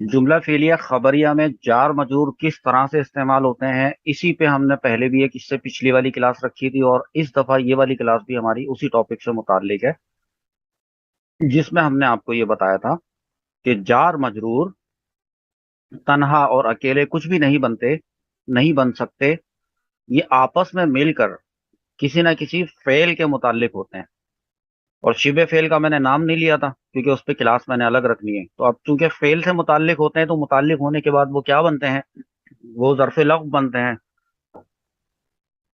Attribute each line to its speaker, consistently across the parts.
Speaker 1: جملہ فعلیہ خبریہ میں جار مجرور کس طرح سے استعمال ہوتے ہیں، اسی پہ ہم نے پہلے بھی ایک اس سے پچھلی والی کلاس رکھی تھی، اور اس دفعہ یہ والی کلاس بھی ہماری اسی ٹاپک سے متعلق ہے، جس میں ہم نے آپ کو یہ بتایا تھا کہ جار مجرور تنہا اور اکیلے کچھ بھی نہیں بنتے، نہیں بن سکتے، یہ آپس میں مل کر کسی نہ کسی فعل کے متعلق ہوتے ہیں۔ اور شبہ فعل کا میں نے نام نہیں لیا تھا کیونکہ اس پہ کلاس میں نے الگ رکھنی ہے، تو اب چونکہ فعل سے متعلق ہوتے ہیں تو متعلق ہونے کے بعد وہ کیا بنتے ہیں، وہ ظرف لفظ بنتے ہیں۔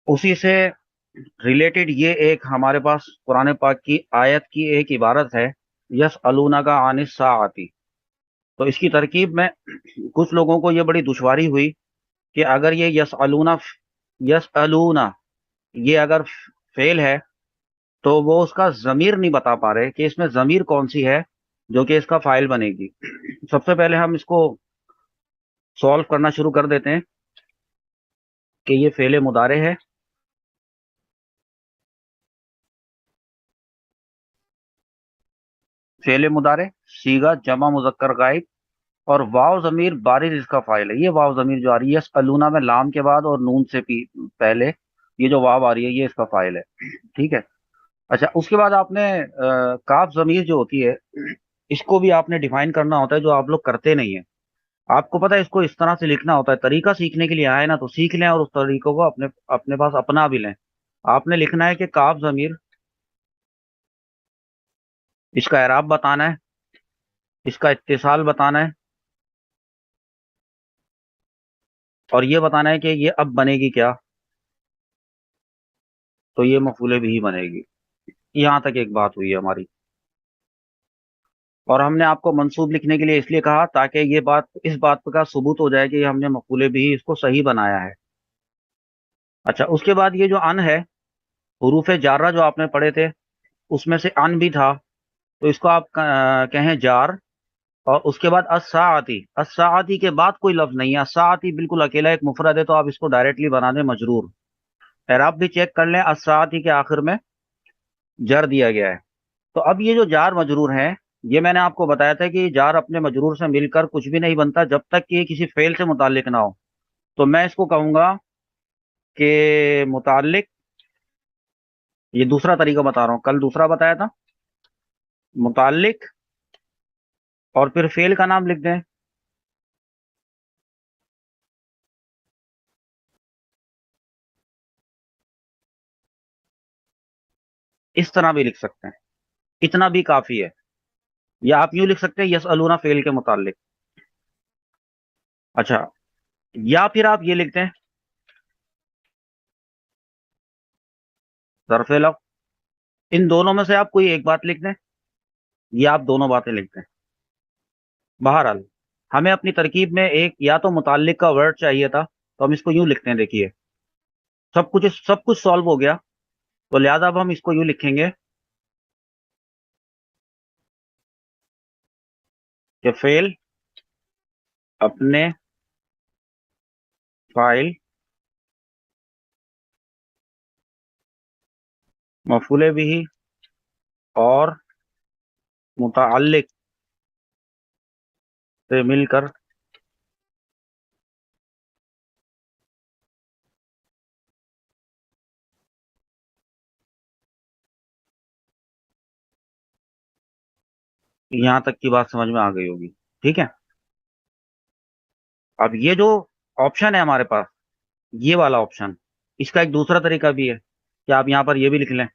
Speaker 1: اسی سے ریلیٹڈ یہ ایک ہمارے پاس قرآن پاک کی آیت کی ایک عبارت ہے، یس الونہ کا عن الساعۃ۔ تو اس کی ترکیب میں کچھ لوگوں کو یہ بڑی دشواری ہوئی کہ اگر یہ یس الونہ یہ اگر فعل ہے تو وہ اس کا ضمیر نہیں بتا پا رہے کہ اس میں ضمیر کون سی ہے جو کہ اس کا فاعل بنے گی۔ سب سے پہلے ہم اس کو سولو کرنا شروع کر دیتے ہیں کہ یہ فعل مضارع ہے، فعل مضارع صیغہ جمع مذکر غائب، اور واو ضمیر بارز اس کا فاعل ہے۔ یہ واو ضمیر جو آ رہی ہے یس الونا میں لام کے بعد اور نون سے پہلے یہ جو واو آ رہی ہے یہ اس کا فاعل ہے، ٹھیک ہے۔ اچھا، اس کے بعد آپ نے کاف ضمیر جو ہوتی ہے اس کو بھی آپ نے ڈیفائن کرنا ہوتا ہے، جو آپ لوگ کرتے نہیں ہیں۔ آپ کو پتہ ہے اس کو اس طرح سے لکھنا ہوتا ہے، طریقہ سیکھنے کے لیے آئے نا تو سیکھ لیں اور اس طریقوں کو اپنے اپنے پاس اپنا بھی لیں۔ آپ نے لکھنا ہے کہ کاف ضمیر، اس کا اعراب بتانا ہے، اس کا اتصال بتانا ہے، اور یہ بتانا ہے کہ یہ اب بنے گی کیا، تو یہ مفعول بھی بنے گی۔ یہاں تک ایک بات ہوئی ہے ہماری، اور ہم نے آپ کو منصوب لکھنے کے لیے اس لیے کہا تاکہ یہ بات اس بات کا ثبوت ہو جائے کہ ہم نے مفعول بھی اس کو صحیح بنایا ہے۔ اچھا، اس کے بعد یہ جو ان ہے، حروف جارہ جو آپ نے پڑھے تھے اس میں سے ان بھی تھا، تو اس کو آپ کہیں جار، اور اس کے بعد الساعتی، الساعتی کے بعد کوئی لفظ نہیں ہے، الساعتی بالکل اکیلا ایک مفرد ہے، تو آپ اس کو ڈائریکٹلی بنا دیں مجرور۔ اعراب بھی چیک کر لیں، الساعتی کے آخر میں جر دیا گیا ہے۔ تو اب یہ جو جار مجرور ہیں، یہ میں نے آپ کو بتایا تھا کہ جار اپنے مجرور سے مل کر کچھ بھی نہیں بنتا جب تک کہ یہ کسی فعل سے متعلق نہ ہو۔ تو میں اس کو کہوں گا کہ متعلق، یہ دوسرا طریقہ بتا رہا ہوں، کل دوسرا بتایا تھا، متعلق اور پھر فعل کا نام لکھ دیں، اس طرح بھی لکھ سکتے ہیں، اتنا بھی کافی ہے۔ یا آپ یوں لکھ سکتے ہیں یس الونا فعل کے متعلق۔ اچھا، یا پھر آپ یہ لکھتے ہیں ظرف لفظ، ان دونوں میں سے آپ کوئی ایک بات لکھ دیں، یا آپ دونوں باتیں لکھ دیں۔ بہرحال ہمیں اپنی ترکیب میں ایک یا تو متعلق کا ورڈ چاہیے تھا، تو ہم اس کو یوں لکھتے ہیں، دیکھیے سب کچھ سالو ہو گیا، تو لہذا اب ہم اس کو یوں لکھیں گے کہ فعل اپنے فاعل مفعول بھی اور متعلق سے مل کر یہاں تک کی بات سمجھ میں آ گئی ہوگی، ٹھیک ہے۔ اب یہ جو آپشن ہے ہمارے پاس، یہ والا آپشن، اس کا ایک دوسرا طریقہ بھی ہے کہ آپ یہاں پر یہ بھی لکھ لیں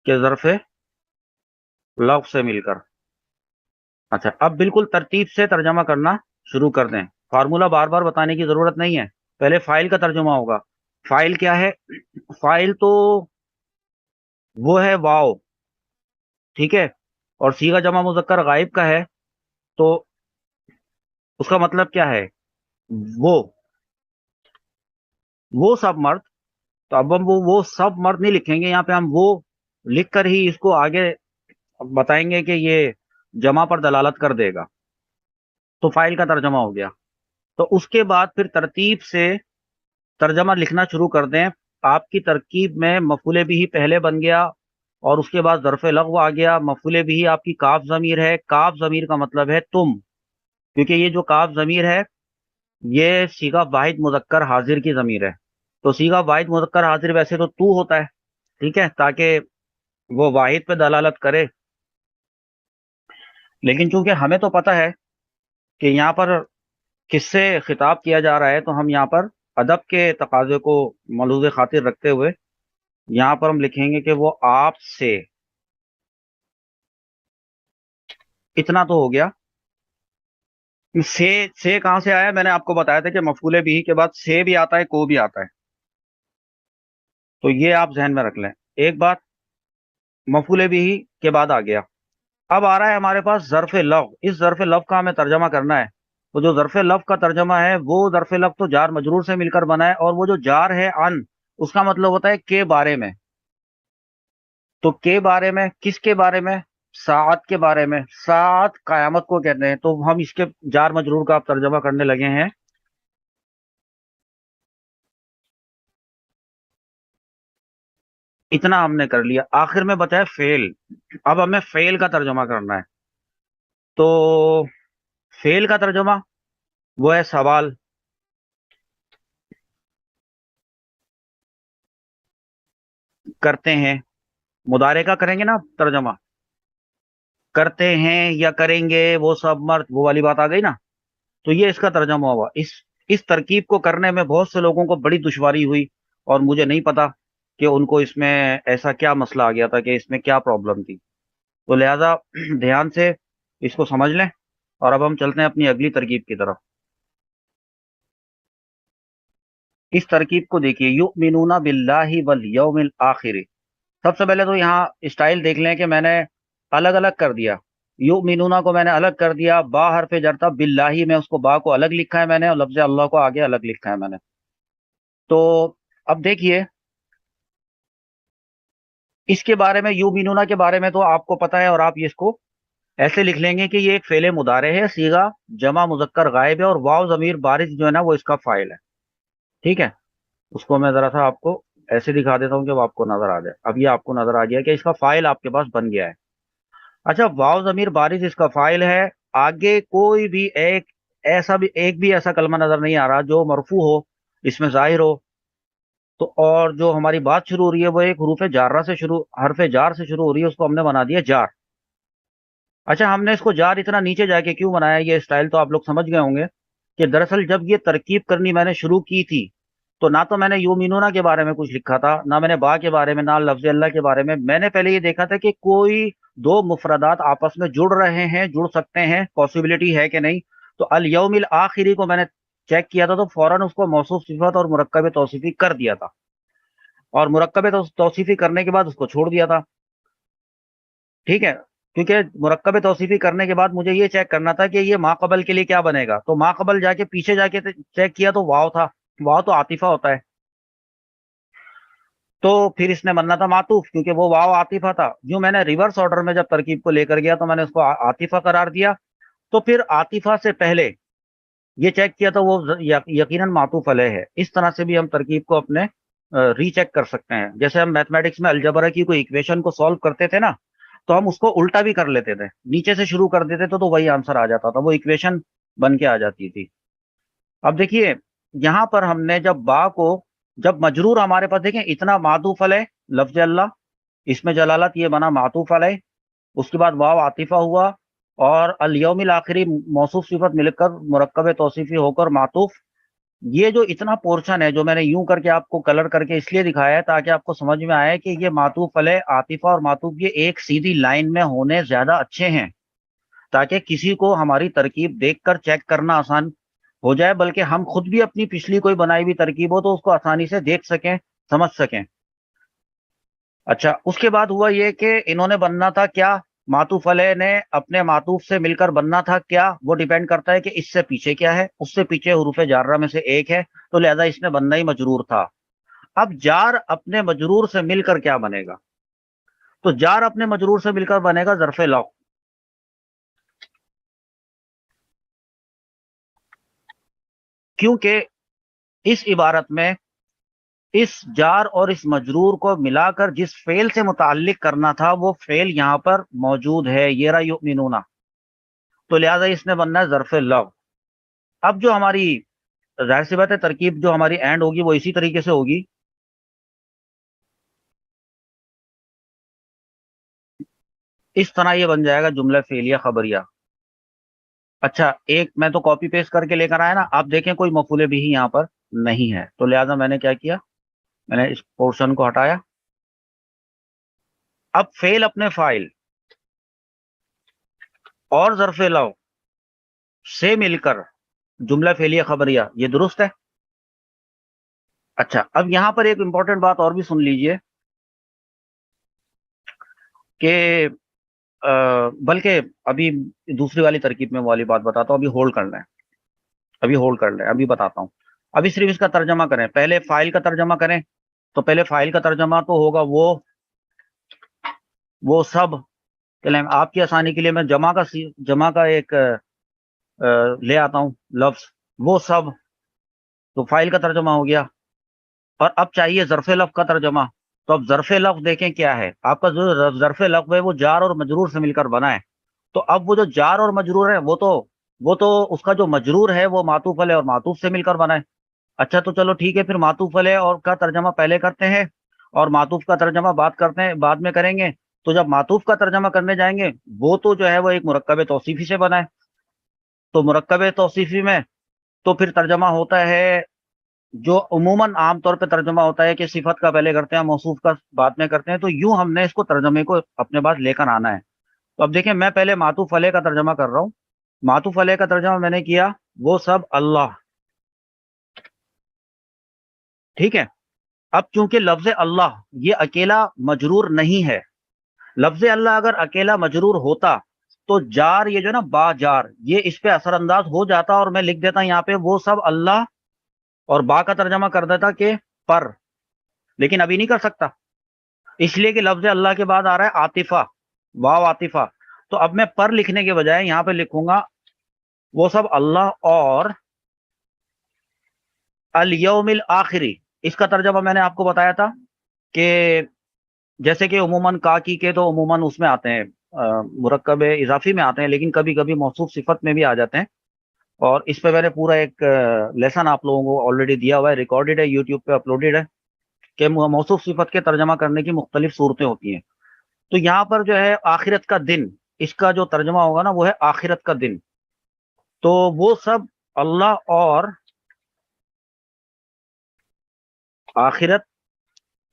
Speaker 1: کہ ظرف لفظ سے مل کر۔ اچھا، اب بالکل ترتیب سے ترجمہ کرنا شروع کر دیں، فارمولہ بار بار بتانے کی ضرورت نہیں ہے، پہلے فائل کا ترجمہ ہوگا۔ فائل کیا ہے؟ فائل تو وہ ہے واو، ٹھیک ہے، اور صیغہ جمع مذکر غائب کا ہے، تو اس کا مطلب کیا ہے؟ وہ وہ سب مرد، تو اب ہم وہ سب مرد نہیں لکھیں گے، یہاں پہ ہم وہ لکھ کر ہی اس کو آگے بتائیں گے کہ یہ جمع پر دلالت کر دے گا، تو فائل کا ترجمہ ہو گیا۔ تو اس کے بعد پھر ترتیب سے ترجمہ لکھنا شروع کر دیں۔ آپ کی ترکیب میں مفعول بھی پہلے بن گیا، اور اس کے بعد ظرف لغو آ گیا، مفعول بھی آپ کی کاف ضمیر ہے، کاف ضمیر کا مطلب ہے تم، کیونکہ یہ جو کاف ضمیر ہے یہ صیغہ واحد مذکر حاضر کی ضمیر ہے، تو صیغہ واحد مذکر حاضر ویسے تو ہوتا ہے، ٹھیک ہے، تاکہ وہ واحد پہ دلالت کرے، لیکن چونکہ ہمیں تو پتہ ہے کہ یہاں پر کس سے خطاب کیا جا رہا ہے، تو ہم یہاں پر ادب کے تقاضے کو ملحوظ خاطر رکھتے ہوئے یہاں پر ہم لکھیں گے کہ وہ آپ سے، اتنا تو ہو گیا۔ سے کہاں سے آیا؟ میں نے آپ کو بتایا تھا کہ مفعول بھی کے بعد سے بھی آتا ہے، کو بھی آتا ہے، تو یہ آپ ذہن میں رکھ لیں۔ ایک بات مفعول بھی کے بعد آ گیا، اب آ رہا ہے ہمارے پاس ظرف لفظ۔ اس ظرف لفظ کا ہمیں ترجمہ کرنا ہے، تو جو ظرف لفظ کا ترجمہ ہے وہ ظرف لفظ تو جار مجرور سے مل کر بنا ہے، اور وہ جو جار ہے ان، اس کا مطلب ہوتا ہے کے بارے میں، تو کے بارے میں کس کے بارے میں؟ ساعت کے بارے میں، ساعت قیامت کو کہتے ہیں، تو ہم اس کے جار مجرور کا آپ ترجمہ کرنے لگے ہیں۔ اتنا ہم نے کر لیا، آخر میں بچا ہے فعل۔ اب ہمیں فعل کا ترجمہ کرنا ہے، تو فعل کا ترجمہ وہ ہے سوال، کرتے ہیں، مضارع کا کریں گے نا ترجمہ، کرتے ہیں یا کریں گے وہ سب مرد، وہ والی بات آ گئی نا، تو یہ اس کا ترجمہ ہوا۔ اس ترکیب کو کرنے میں بہت سے لوگوں کو بڑی دشواری ہوئی، اور مجھے نہیں پتا کہ ان کو اس میں ایسا کیا مسئلہ آ گیا تھا، کہ اس میں کیا پرابلم تھی، تو لہذا دھیان سے اس کو سمجھ لیں، اور اب ہم چلتے ہیں اپنی اگلی ترکیب کی طرف۔ اس ترکیب کو دیکھیے، یؤمنون باللہ والیوم الآخر۔ سب سے پہلے تو یہاں اسٹائل دیکھ لیں کہ میں نے الگ الگ کر دیا، یؤمنون کو میں نے الگ کر دیا، با حرف جر تھا، باللہ میں اس کو با کو الگ لکھا ہے میں نے، اور لفظ اللہ کو آگے الگ لکھا ہے میں نے۔ تو اب دیکھیے اس کے بارے میں، یؤمنون کے بارے میں تو آپ کو پتا ہے، اور آپ اس کو ایسے لکھ لیں گے کہ یہ ایک فعل مضارع ہے، صیغہ جمع مذکر غائب ہے، اور واو ضمیر بارز جو ہے نا وہ اس کا فاعل ہے، ٹھیک ہے۔ اس کو میں ذرا سا آپ کو ایسے دکھا دیتا ہوں کہ وہ آپ کو نظر آ جائے۔ اب یہ آپ کو نظر آ گیا کہ اس کا فاعل آپ کے پاس بن گیا ہے۔ اچھا، واو ضمیر بارز اس کا فاعل ہے، آگے کوئی بھی ایک بھی ایسا کلمہ نظر نہیں آ رہا جو مرفوع ہو، اس میں ظاہر ہو، تو اور جو ہماری بات شروع ہو رہی ہے وہ ایک حروف جارہ سے شروع، حرف جار سے شروع ہو رہی ہے، اس کو ہم نے بنا دیا جار۔ اچھا، ہم نے اس کو جار اتنا نیچے جا کے کیوں بنایا؟ یہ اسٹائل تو آپ لوگ سمجھ گئے ہوں گے کہ دراصل جب یہ ترکیب کرنی میں نے شروع کی تھی، تو نہ تو میں نے یومینونا کے بارے میں کچھ لکھا تھا، نہ میں نے با کے بارے میں، نہ لفظ اللہ کے بارے میں نے پہلے یہ دیکھا تھا کہ کوئی دو مفردات آپس میں جڑ رہے ہیں، جڑ سکتے ہیں، پاسبلٹی ہے کہ نہیں۔ تو الیوم الآخری کو میں نے چیک کیا تھا، تو فوراً اس کو موصوف صفت اور مرکب توصیفی کر دیا تھا، اور مرکب توصیفی کرنے کے بعد اس کو چھوڑ دیا تھا، ٹھیک ہے، کیونکہ مرکب توصیفی کرنے کے بعد مجھے یہ چیک کرنا تھا کہ یہ ما قبل کے لیے کیا بنے گا، تو ما قبل جا کے پیچھے جا کے چیک کیا تو واو تھا، واو تو عاطفہ ہوتا ہے، تو پھر اس نے بننا تھا معطوف، کیونکہ وہ واو عاطفہ تھا۔ جو میں نے ریورس آرڈر میں جب ترکیب کو لے کر گیا تو میں نے اس کو عاطفہ قرار دیا، تو پھر عاطفہ سے پہلے یہ چیک کیا تو وہ یقیناً معطوف علیہ ہے۔ اس طرح سے بھی ہم ترکیب کو اپنے ری چیک کر سکتے ہیں، جیسے ہم میتھمیٹکس میں الجبرا کی کوئی ایکویشن کو سالو کرتے تھے نا، تو ہم اس کو الٹا بھی کر لیتے تھے، نیچے سے شروع کر دیتے تو وہی آنسر آ جاتا تھا، وہ ایکویشن بن کے آ جاتی تھی۔ اب دیکھیے یہاں پر ہم نے جب با کو، جب مجرور ہمارے پاس دیکھیں اتنا معطوف علیہ لفظ اللہ، اس میں جلالت یہ بنا معطوف علیہ، اس کے بعد واو عاطفہ ہوا، اور الیوم الآخری موصوف صفت مل کر مرکب توصیفی ہو کر معطوف۔ یہ جو اتنا پورشن ہے جو میں نے یوں کر کے آپ کو کلر کر کے اس لیے دکھایا ہے تاکہ آپ کو سمجھ میں آئے کہ یہ معطوف علیہ، عاطفہ اور معطوف یہ ایک سیدھی لائن میں ہونے زیادہ اچھے ہیں، تاکہ کسی کو ہماری ترکیب دیکھ کر چیک کرنا آسان ہو جائے، بلکہ ہم خود بھی اپنی پچھلی کوئی بنائی ہوئی ترکیب ہو تو اس کو آسانی سے دیکھ سکیں، سمجھ سکیں۔ اچھا، اس کے بعد ہوا یہ کہ انہوں نے بننا تھا کیا، معطوف علیہ نے اپنے معطوف سے مل کر بننا تھا کیا، وہ ڈیپینڈ کرتا ہے کہ اس سے پیچھے کیا ہے، اس سے پیچھے حروف جارہ میں سے ایک ہے، تو لہذا اس نے بننا ہی مجرور تھا۔ اب جار اپنے مجرور سے مل کر کیا بنے گا؟ تو جار اپنے مجرور سے مل کر بنے گا ظرف لو، کیونکہ اس عبارت میں اس جار اور اس مجرور کو ملا کر جس فعل سے متعلق کرنا تھا وہ فعل یہاں پر موجود ہے، یہ رہا یؤمنون۔ تو لہٰذا اس نے بننا ہے ظرف لو. اب جو ہماری ظاہر سی بات ہے ترکیب جو ہماری اینڈ ہوگی وہ اسی طریقے سے ہوگی. اس طرح یہ بن جائے گا جملہ فعلیہ خبریہ. اچھا ایک میں تو کاپی پیسٹ کر کے لے کر آیا نا, آپ دیکھیں کوئی مفعول بھی یہاں پر نہیں ہے, تو لہٰذا میں نے کیا کیا, میں نے اس پورشن کو ہٹایا. اب فعل اپنے فاعل اور ظرف لو سے مل کر جملہ فعلیہ خبریہ, یہ درست ہے. اچھا اب یہاں پر ایک امپورٹنٹ بات اور بھی سن لیجئے کہ بلکہ ابھی دوسری والی ترکیب میں والی بات بتاتا ہوں, ابھی ہولڈ کر لیں, ابھی ہولڈ کر لیں, ابھی بتاتا ہوں. ابھی صرف اس کا ترجمہ کریں, پہلے فاعل کا ترجمہ کریں. تو پہلے فاعل کا ترجمہ تو ہوگا وہ سب. چلیں آپ کی آسانی کے لیے میں جمع کا ایک لے آتا ہوں لفظ, وہ سب. تو فاعل کا ترجمہ ہو گیا. اور اب چاہیے ظرف لفظ کا ترجمہ. تو اب ظرف لفظ دیکھیں کیا ہے, آپ کا جو ظرف لفظ ہے وہ جار اور مجرور سے مل کر بنا ہے. تو اب وہ جو جار اور مجرور ہے وہ تو اس کا جو مجرور ہے وہ معطوف علیہ اور معطوف سے مل کر بنا ہے. اچھا تو چلو ٹھیک ہے, پھر معطوف علیہ اور کا ترجمہ پہلے کرتے ہیں اور معطوف کا ترجمہ بعد میں کریں گے. تو جب معطوف کا ترجمہ کرنے جائیں گے وہ تو جو ہے وہ ایک مرکب توصیفی سے بنا ہے. تو مرکب توصیفی میں تو پھر ترجمہ ہوتا ہے جو عموماً عام طور پہ ترجمہ ہوتا ہے کہ صفت کا پہلے کرتے ہیں, موصوف کا بعد میں کرتے ہیں. تو یوں ہم نے اس کو ترجمے کو اپنے بعد لے کر آنا ہے. تو اب دیکھیں میں پہلے معطوف علیہ کا ترجمہ کر رہا ہوں. معطوف علیہ کا ترجمہ میں نے کیا وہ سب اللہ, ٹھیک ہے. اب چونکہ لفظ اللہ یہ اکیلا مجرور نہیں ہے, لفظ اللہ اگر اکیلا مجرور ہوتا تو جار یہ جو نا با جار یہ اس پہ اثر انداز ہو جاتا, اور میں لکھ دیتا یہاں پہ وہ سب اللہ اور با کا ترجمہ کر دیتا کہ پر. لیکن ابھی نہیں کر سکتا, اس لیے کہ لفظ اللہ کے بعد آ رہا ہے عاطفہ, واو عاطفہ. تو اب میں پر لکھنے کے بجائے یہاں پہ لکھوں گا وہ سب اللہ اور الیوم الآخری. اس کا ترجمہ میں نے آپ کو بتایا تھا کہ جیسے کہ عموماً کا کی کے تو عموماً اس میں آتے ہیں مرکب اضافی میں آتے ہیں, لیکن کبھی کبھی موصوف صفت میں بھی آ جاتے ہیں. اور اس پہ میں نے پورا ایک لیسن آپ لوگوں کو آلریڈی دیا ہوا ہے, ریکارڈڈ ہے, یوٹیوب پہ اپلوڈڈ ہے کہ موصوف صفت کے ترجمہ کرنے کی مختلف صورتیں ہوتی ہیں. تو یہاں پر جو ہے آخرت کا دن, اس کا جو ترجمہ ہوگا نا وہ ہے آخرت کا دن. تو وہ سب اللہ اور آخرت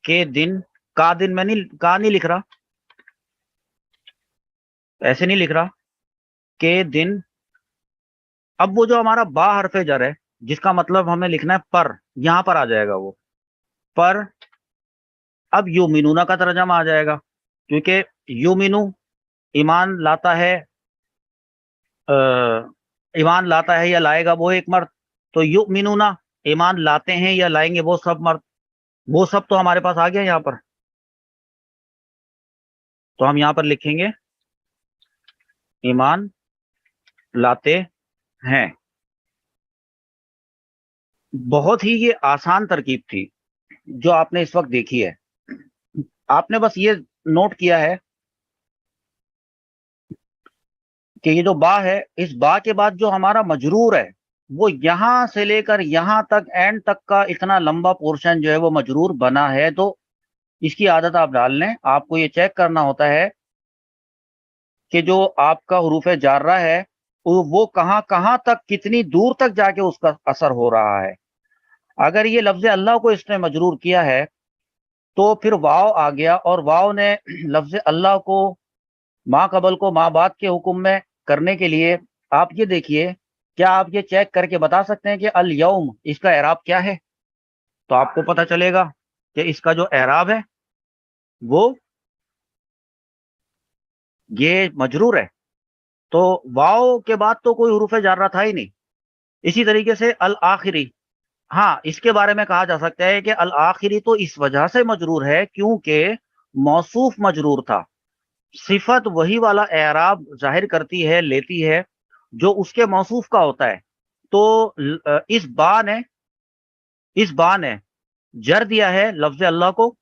Speaker 1: کے دن, کا دن میں نہیں لکھ رہا, ایسے نہیں لکھ رہا کہ دن. اب وہ جو ہمارا با حرف جر ہے جس کا مطلب ہمیں لکھنا ہے پر, یہاں پر آ جائے گا وہ پر. اب یومنونا کا ترجمہ آ جائے گا, کیونکہ یومنو ایمان لاتا ہے, ایمان لاتا ہے یا لائے گا وہ ایک مرد. تو یؤمنون ایمان لاتے ہیں یا لائیں گے وہ سب مرد. وہ سب تو ہمارے پاس آ گیا یہاں پر, تو ہم یہاں پر لکھیں گے ایمان لاتے ہیں. بہت ہی یہ آسان ترکیب تھی جو آپ نے اس وقت دیکھی ہے. آپ نے بس یہ نوٹ کیا ہے کہ یہ جو با ہے, اس با کے بعد جو ہمارا مجرور ہے وہ یہاں سے لے کر یہاں تک اینڈ تک کا اتنا لمبا پورشن جو ہے وہ مجرور بنا ہے. تو اس کی عادت آپ ڈال لیں, آپ کو یہ چیک کرنا ہوتا ہے کہ جو آپ کا حروف جارہ ہے وہ کہاں کہاں تک کتنی دور تک جا کے اس کا اثر ہو رہا ہے. اگر یہ لفظ اللہ کو اس نے مجرور کیا ہے تو پھر واو آ گیا, اور واو نے لفظ اللہ کو ما قبل کو ما بعد کے حکم میں کرنے کے لیے آپ یہ دیکھیے, کیا آپ یہ چیک کر کے بتا سکتے ہیں کہ الیوم اس کا اعراب کیا ہے؟ تو آپ کو پتہ چلے گا کہ اس کا جو اعراب ہے وہ یہ مجرور ہے. تو واو کے بعد تو کوئی حروف جارہ تھا ہی نہیں. اسی طریقے سے الآخری, ہاں اس کے بارے میں کہا جا سکتا ہے کہ الآخری تو اس وجہ سے مجرور ہے کیونکہ موصوف مجرور تھا. صفت وہی والا اعراب ظاہر کرتی ہے, لیتی ہے جو اس کے موصوف کا ہوتا ہے. تو اس با نے جر دیا ہے لفظ اللہ کو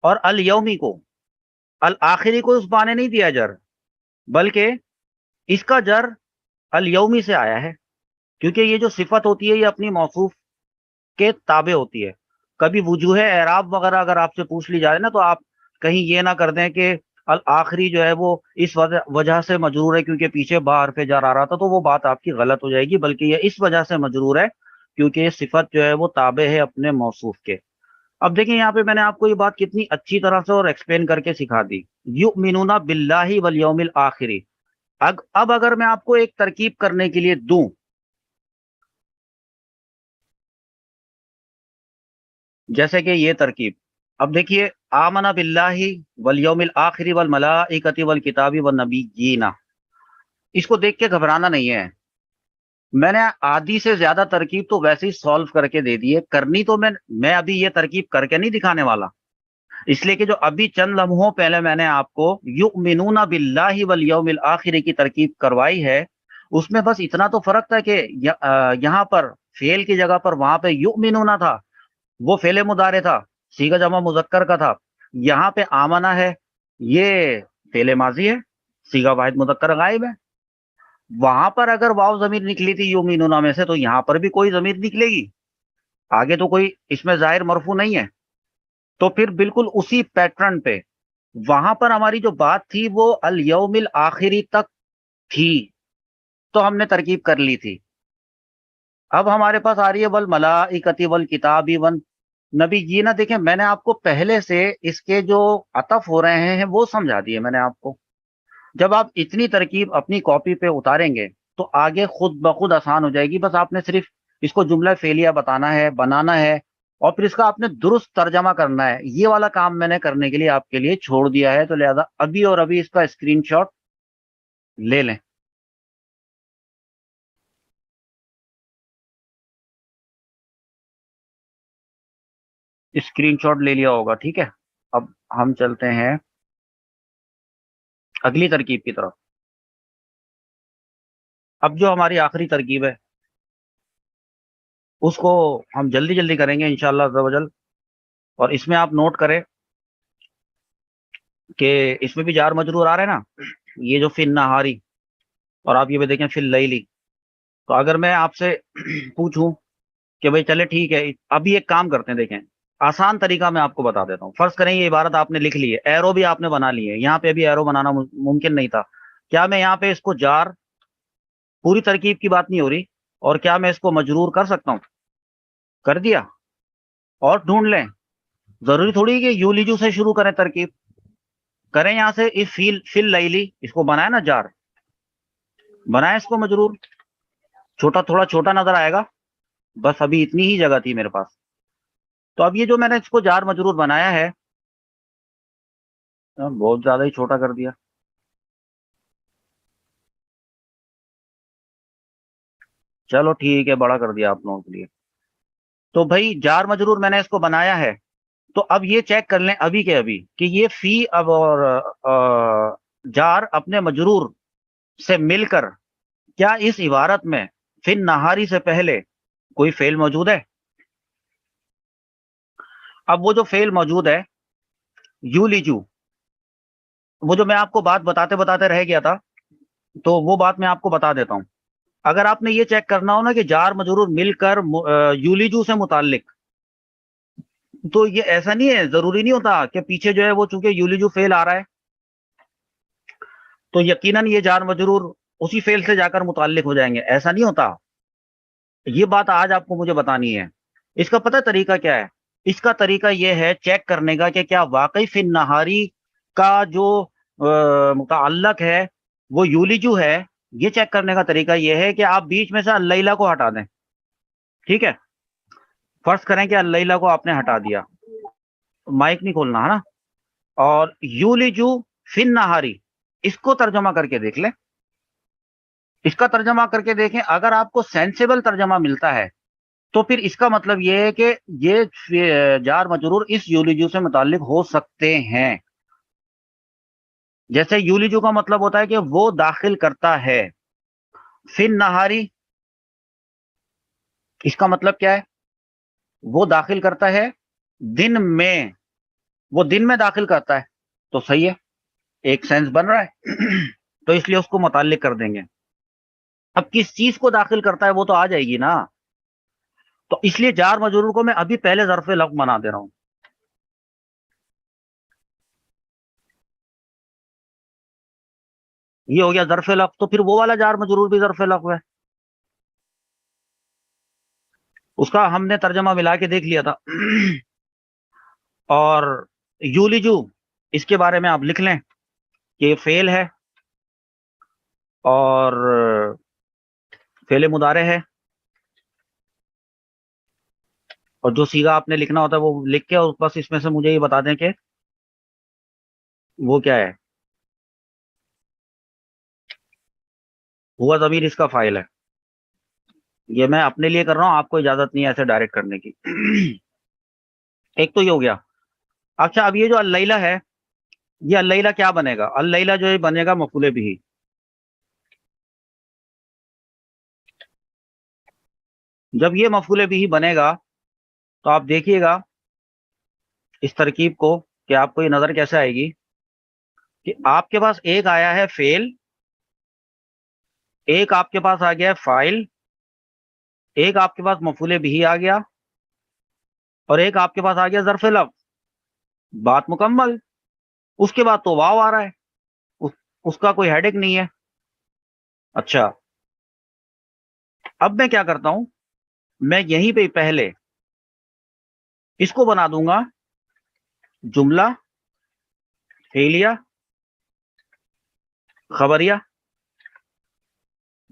Speaker 1: اور الیومی کو. الآخری کو اس با نے نہیں دیا جر, بلکہ اس کا جر الیومی سے آیا ہے، کیونکہ یہ جو صفت ہوتی ہے یہ اپنی موصوف کے تابع ہوتی ہے. کبھی وجوہ اعراب وغیرہ اگر آپ سے پوچھ لی جائے نا، تو آپ کہیں یہ نہ کر دیں کہ الآخری جو ہے وہ اس وجہ سے مجرور ہے کیونکہ پیچھے با حرف جر آ رہا تھا، تو وہ بات آپ کی غلط ہو جائے گی، بلکہ یہ اس وجہ سے مجرور ہے کیونکہ یہ صفت جو ہے وہ تابع ہے اپنے موصوف کے. اب دیکھیں یہاں پہ میں نے آپ کو یہ بات کتنی اچھی طرح سے اور ایکسپلین کر کے سکھا دی. یؤمنون باللہ والیوم الآخری. اب اگر میں آپ کو ایک ترکیب کرنے کے لیے دوں، جیسے کہ یہ ترکیب، اب دیکھیے آمن باللہ والیوم الآخر والملائکۃ والکتاب والنبیین، اس کو دیکھ کے گھبرانا نہیں ہے. میں نے آدھی سے زیادہ ترکیب تو ویسے ہی سالو کر کے دے دی ہے، کرنی تو میں ابھی یہ ترکیب کر کے نہیں دکھانے والا، اس لیے کہ جو ابھی چند لمحوں پہلے میں نے آپ کو یؤمنون باللہ والیوم الآخر کی ترکیب کروائی ہے، اس میں بس اتنا تو فرق تھا کہ یہاں پر فعل کی جگہ پر وہاں پہ یؤمنون تھا، وہ فعل مضارع تھا، صیغہ جمع مذکر کا تھا. یہاں پہ آمنہ ہے، یہ فعل ماضی ہے، صیغہ واحد مذکر غائب ہے. وہاں پر اگر واو ضمیر نکلی تھی یؤمنون میں سے، تو یہاں پر بھی کوئی ضمیر نکلے گی، آگے تو کوئی اس میں ظاہر مرفوع نہیں ہے. تو پھر بالکل اسی پیٹرن پہ وہاں پر ہماری جو بات تھی وہ الیوم الآخری تک تھی، تو ہم نے ترکیب کر لی تھی. اب ہمارے پاس آ رہی ہے والملائکۃ والکتاب والنبیین. دیکھیں میں نے آپ کو پہلے سے اس کے جو عطف ہو رہے ہیں وہ سمجھا دیے میں نے آپ کو. جب آپ اتنی ترکیب اپنی کاپی پہ اتاریں گے تو آگے خود بخود آسان ہو جائے گی. بس آپ نے صرف اس کو جملہ فعلیہ بتانا ہے، بنانا ہے، اور پھر اس کا آپ نے درست ترجمہ کرنا ہے. یہ والا کام میں نے کرنے کے لیے آپ کے لیے چھوڑ دیا ہے، تو لہذا ابھی اور ابھی اس کا اسکرین شاٹ لے لیں. اسکرین شاٹ لے لیا ہوگا، ٹھیک ہے. اب ہم چلتے ہیں اگلی ترکیب کی طرف. اب جو ہماری آخری ترکیب ہے اس کو ہم جلدی جلدی کریں گے انشاءاللہ عز و جل. اور اس میں آپ نوٹ کریں کہ اس میں بھی جار مجرور آ رہا ہے نا، یہ جو فی النہاری، اور آپ یہ بھی دیکھیں فی اللیلی. تو اگر میں آپ سے پوچھوں کہ بھئی چلے ٹھیک ہے، ابھی ایک کام کرتے ہیں، دیکھیں آسان طریقہ میں آپ کو بتا دیتا ہوں. فرض کریں یہ عبارت آپ نے لکھ لی ہے، ایرو بھی آپ نے بنا لی ہے، یہاں پہ بھی ایرو بنانا ممکن نہیں تھا. کیا میں یہاں پہ اس کو جار، پوری ترکیب کی بات نہیں ہو رہی، اور کیا میں اس کو مجرور کر سکتا ہوں؟ کر دیا. اور ڈھونڈ لیں، ضروری تھوڑی کہ یولیجو سے شروع کریں ترکیب. کریں یہاں سے اس فی اللیلی، اس کو بنائے نا جار، بنائے اس کو مجرور. چھوٹا تھوڑا چھوٹا نظر آئے گا، بس ابھی اتنی ہی جگہ تھی میرے پاس. تو اب یہ جو میں نے اس کو جار مجرور بنایا ہے، بہت زیادہ ہی چھوٹا کر دیا. چلو ٹھیک ہے، بڑا کر دیا آپ لوگوں کے لیے. تو بھائی جار مجرور میں نے اس کو بنایا ہے، تو اب یہ چیک کر لیں ابھی کے ابھی کہ یہ فی اب اور جار اپنے مجرور سے مل کر کیا اس عبارت میں فی النہاری سے پہلے کوئی فعل موجود ہے؟ اب وہ جو فعل موجود ہے یولیجو، وہ جو میں آپ کو بات بتاتے بتاتے رہ گیا تھا، تو وہ بات میں آپ کو بتا دیتا ہوں. اگر آپ نے یہ چیک کرنا ہو نا کہ جار مجرور مل کر یولیجو سے متعلق، تو یہ ایسا نہیں ہے، ضروری نہیں ہوتا کہ پیچھے جو ہے وہ چونکہ یولیجو فعل آ رہا ہے تو یقیناً یہ جار مجرور اسی فعل سے جا کر متعلق ہو جائیں گے، ایسا نہیں ہوتا. یہ بات آج آپ کو مجھے بتانی ہے. اس کا پتہ طریقہ کیا ہے؟ اس کا طریقہ یہ ہے چیک کرنے کا کہ کیا واقعی فی النہاری کا جو متعلق ہے وہ یولیجو ہے. یہ چیک کرنے کا طریقہ یہ ہے کہ آپ بیچ میں سے اللیلہ کو ہٹا دیں. ٹھیک ہے، فرض کریں کہ اللیلہ کو آپ نے ہٹا دیا، مائک نہیں کھولنا ہے نا. اور یولیجو فی النہاری، اس کو ترجمہ کر کے دیکھ لیں. اس کا ترجمہ کر کے دیکھیں، اگر آپ کو سینسیبل ترجمہ ملتا ہے تو پھر اس کا مطلب یہ ہے کہ یہ جار مجرور اس یولیجو سے متعلق ہو سکتے ہیں. جیسے یولیجو کا مطلب ہوتا ہے کہ وہ داخل کرتا ہے، فی النہاری اس کا مطلب کیا ہے؟ وہ داخل کرتا ہے دن میں، وہ دن میں داخل کرتا ہے. تو صحیح ہے، ایک سینس بن رہا ہے. تو اس لیے اس کو متعلق کر دیں گے. اب کس چیز کو داخل کرتا ہے وہ تو آ جائے گی نا, تو اس لیے جار مجرور کو میں ابھی پہلے ظرف لفظ بنا دے رہا ہوں. یہ ہو گیا ظرف لفظ, تو پھر وہ والا جار مجرور بھی ظرف لفظ ہے. اس کا ہم نے ترجمہ ملا کے دیکھ لیا تھا. اور یولجو, اس کے بارے میں آپ لکھ لیں کہ یہ فعل ہے اور فعل مضارع ہے, اور جو صیغہ آپ نے لکھنا ہوتا ہے وہ لکھ کے اور بس اس میں سے مجھے یہ بتا دیں کہ وہ کیا ہے. ہوا ضمیر اس کا فاعل ہے. یہ میں اپنے لیے کر رہا ہوں, آپ کو اجازت نہیں ہے ایسے ڈائریکٹ کرنے کی. ایک تو یہ ہو گیا. اچھا, اب یہ جو اللیلہ ہے, یہ اللیلہ کیا بنے گا؟ اللیلہ جو ہے بنے گا مفعول بھی. جب یہ مفعول بھی بنے گا تو آپ دیکھیے گا اس ترکیب کو کہ آپ کو یہ نظر کیسے آئے گی کہ آپ کے پاس ایک آیا ہے فعل, ایک آپ کے پاس آ گیا ہے فاعل, ایک آپ کے پاس مفعول بھی آ گیا, اور ایک آپ کے پاس آ گیا ظرف لفظ. بات مکمل. اس کے بعد تو واو آ رہا ہے, اس کا کوئی ہیڈک نہیں ہے. اچھا, اب میں کیا کرتا ہوں, میں یہیں پہ پہلے اس کو بنا دوں گا جملہ فعلیہ خبریہ.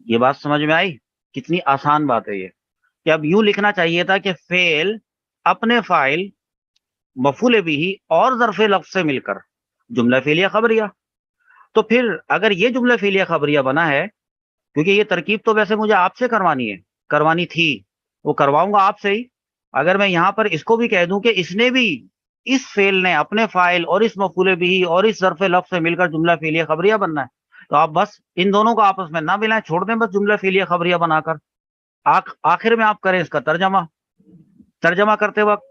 Speaker 1: یہ بات سمجھ میں آئی؟ کتنی آسان بات ہے یہ, کہ اب یوں لکھنا چاہیے تھا کہ فعل اپنے فاعل مفعول بھی اور ظرف لفظ سے مل کر جملہ فعلیہ خبریہ. تو پھر اگر یہ جملہ فعلیہ خبریہ بنا ہے, کیونکہ یہ ترکیب تو ویسے مجھے آپ سے کروانی تھی, وہ کرواؤں گا آپ سے ہی. اگر میں یہاں پر اس کو بھی کہہ دوں کہ اس نے بھی, اس فعل نے اپنے فاعل اور اس مفعول بھی اور اس ظرف لفظ سے مل کر جملہ فعلیہ خبریہ بننا ہے, تو آپ بس ان دونوں کو آپس میں نہ ملائیں, چھوڑ دیں بس جملہ فعلیہ خبریہ بنا کر. آخر میں آپ کریں اس کا ترجمہ. ترجمہ کرتے وقت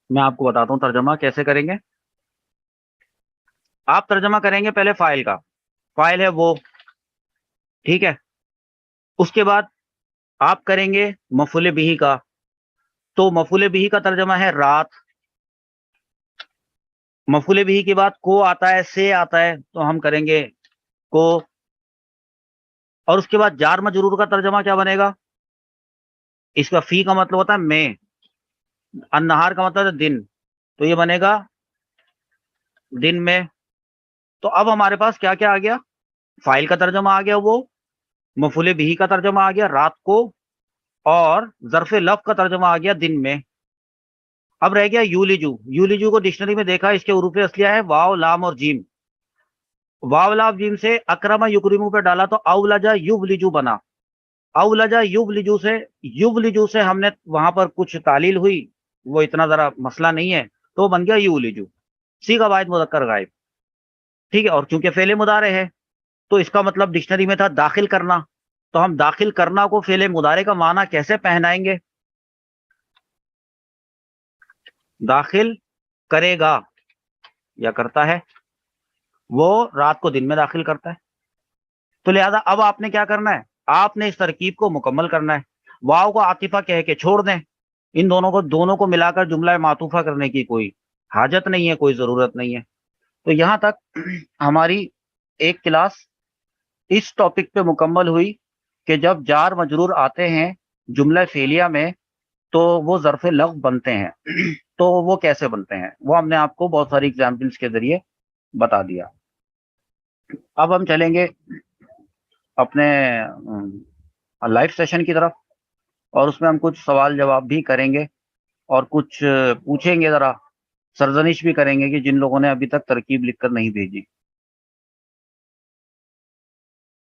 Speaker 1: میں آپ کو بتاتا ہوں ترجمہ کیسے کریں گے. آپ ترجمہ کریں گے پہلے فاعل کا, فاعل ہے وہ, ٹھیک ہے. اس کے بعد آپ کریں گے مفعول بھی کا, تو مفعول بھی کا ترجمہ ہے رات. مفعول بھی کے بعد کو آتا ہے, سے آتا ہے, تو ہم کریں گے کو. اور اس کے بعد جار مجرور کا ترجمہ کیا بنے گا؟ اس کا فی کا مطلب ہوتا ہے میں, النہار کا مطلب ہے دن, تو یہ بنے گا دن میں. تو اب ہمارے پاس کیا کیا آ گیا؟ فاعل کا ترجمہ آ گیا وہ, مفعول بھی کا ترجمہ آ گیا رات کو, اور ظرف لفظ کا ترجمہ آ گیا دن میں. اب رہ گیا یولجو. یولجو کو ڈکشنری میں دیکھا, اس کے حروف اصلیہ ہے واو لام اور جیم. واو لام جیم سے اکرما یکرمو پہ ڈالا تو اولجا یولجو بنا. اولجا یولجو سے, یولجو سے ہم نے وہاں پر کچھ تعلیل ہوئی, وہ اتنا ذرا مسئلہ نہیں ہے, تو بن گیا یولجو. صیغہ واحد مذکر غائب, ٹھیک ہے. اور چونکہ فعل مضارع ہے تو اس کا مطلب ڈکشنری میں تھا داخل کرنا, تو ہم داخل کرنا کو فعل مضارع کا معنی کیسے پہنائیں گے؟ داخل کرے گا یا کرتا ہے, وہ رات کو دن میں داخل کرتا ہے. تو لہذا اب آپ نے کیا کرنا ہے, آپ نے اس ترکیب کو مکمل کرنا ہے. واو کو عاطفہ کہہ کے چھوڑ دیں, ان دونوں کو ملا کر جملہ معطوفہ کرنے کی کوئی حاجت نہیں ہے, کوئی ضرورت نہیں ہے. تو یہاں تک ہماری ایک کلاس اس ٹاپک پہ مکمل ہوئی کہ جب جار مجرور آتے ہیں جملہ فعلیہ میں تو وہ ظرف لفظ بنتے ہیں. تو وہ کیسے بنتے ہیں وہ ہم نے آپ کو بہت ساری ایگزامپلس کے ذریعے بتا دیا. اب ہم چلیں گے اپنے لائف سیشن کی طرف, اور اس میں ہم کچھ سوال جواب بھی کریں گے اور کچھ پوچھیں گے, ذرا سرزنش بھی کریں گے کہ جن لوگوں نے ابھی تک ترکیب لکھ کر نہیں بھیجی.